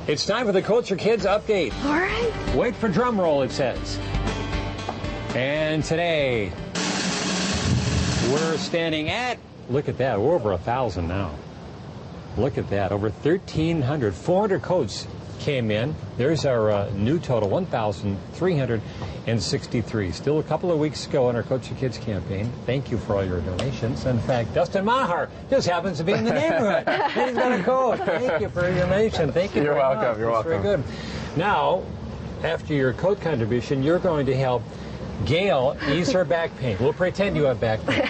It's time for the Culture Kids update. All right. Wait for drum roll, it says. And today, we're standing at, look at that, we're over 1,000 now. Look at that, over 1,300, 400 coats came in. There's our new total, 1,363. Still a couple of weeks to go on our Culture Kids campaign. Thank you for all your donations. In fact, Dustin Maher just happens to be in the neighborhood. He's got a coat. Thank you for your donation. Thank you. You're welcome. Much. You're welcome. Very good. Now, after your coat contribution, you're going to help Gail ease her back pain. We'll pretend you have back pain.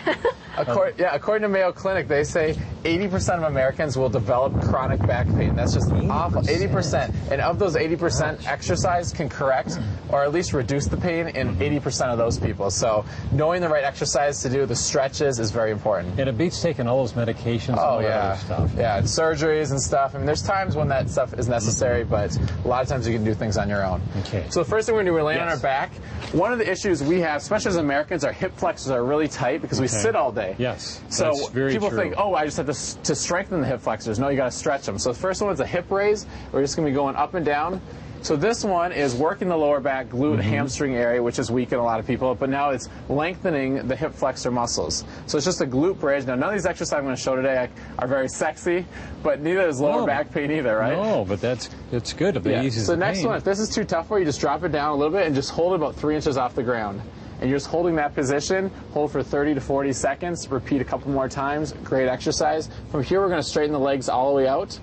According to Mayo Clinic, they say 80% of Americans will develop chronic back pain. That's just awful. 80%. And of those 80%, exercise can correct or at least reduce the pain in 80% of those people. So knowing the right exercise to do, the stretches, is very important. And it beats taking all those medications and all that other stuff. Yeah, and surgeries and stuff. I mean, there's times when that stuff is necessary, but a lot of times you can do things on your own. Okay. So the first thing we're going to do, we're laying on our back. One of the issues we have, especially as Americans, our hip flexors are really tight because we sit all day. Yes, so that's very people true. think, oh, I just have to strengthen the hip flexors. No, you got to stretch them. So the first one is a hip raise. We're just going to be going up and down. So this one is working the lower back, glute, hamstring area, which is weak in a lot of people, but now it's lengthening the hip flexor muscles. So it's just a glute bridge. Now, none of these exercises I'm going to show today are very sexy, but neither is lower back pain either, right? No, but it's good if it eases So the next pain. one, if this is too tough for you, just drop it down a little bit and just hold it about 3 inches off the ground. And you're just holding that position, hold for 30 to 40 seconds, repeat a couple more times. Great exercise. From here, we're going to straighten the legs all the way out,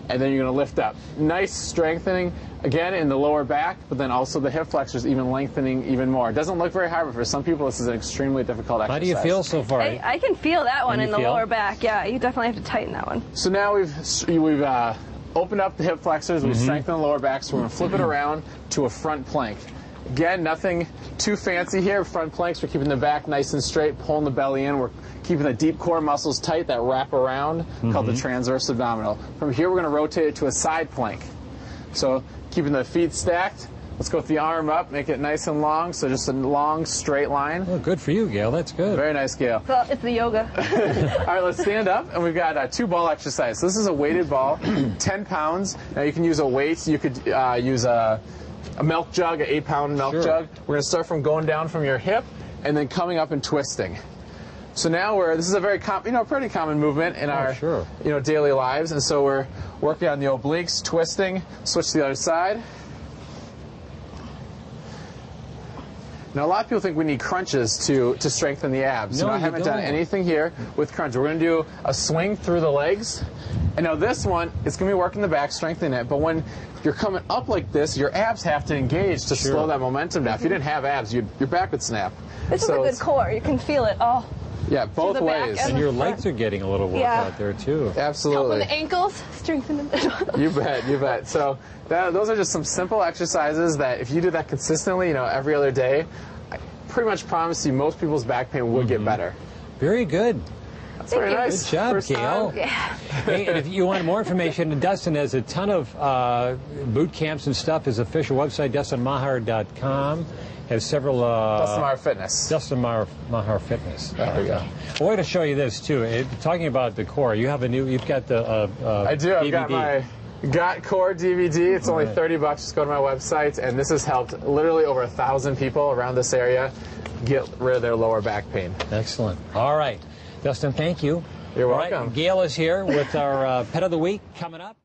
and then you're going to lift up. Nice strengthening, again, in the lower back, but then also the hip flexors even lengthening even more. It doesn't look very hard, but for some people, this is an extremely difficult exercise. How do you feel so far? I can feel that one in the lower back. Yeah, you definitely have to tighten that one. So now we've opened up the hip flexors, we've strengthened the lower back, so we're going to flip it around to a front plank. Again, nothing too fancy here. Front planks, we're keeping the back nice and straight, pulling the belly in. We're keeping the deep core muscles tight that wrap around, called the transverse abdominal. From here, we're going to rotate it to a side plank. So keeping the feet stacked. Let's go with the arm up, make it nice and long, so just a long, straight line. Well, good for you, Gail. That's good. Very nice, Gail. Well, it's the yoga. All right, let's stand up, and we've got 2 ball exercise. So this is a weighted ball, 10 pounds. Now you can use a weight. You could use a milk jug, an 8-pound milk jug. We're going to start from going down from your hip and then coming up and twisting. So now this is a very pretty common movement in our daily lives, and so we're working on the obliques, twisting, switch to the other side. Now, a lot of people think we need crunches to strengthen the abs. No, I haven't done anything here with crunches. We're going to do a swing through the legs. And now this one, it's going to be working the back, strengthening it. But when you're coming up like this, your abs have to engage to slow that momentum down. If you didn't have abs, your back would snap. This is a good core. You can feel it all. Yeah, both ways. And your legs are getting a little work out there, too. Absolutely. Help with the ankles, strengthen them. You bet, you bet. So those are just some simple exercises that if you do that consistently, every other day, I pretty much promise you most people's back pain will get better. Very good. That's very nice. Good job, Gail. Hey, and if you want more information, Dustin has a ton of boot camps and stuff. His official website, DustinMaher.com. Has several... Dustin Maher Fitness. Dustin Maher Fitness. There we go. I want to show you this, too. Talking about the core, you've got the I do. I've DVD. got my Got Core DVD. It's only $30. Just go to my website, and this has helped literally over 1,000 people around this area get rid of their lower back pain. Excellent. All right. Dustin, thank you. You're welcome. All right, Gail is here with our Pet of the Week coming up.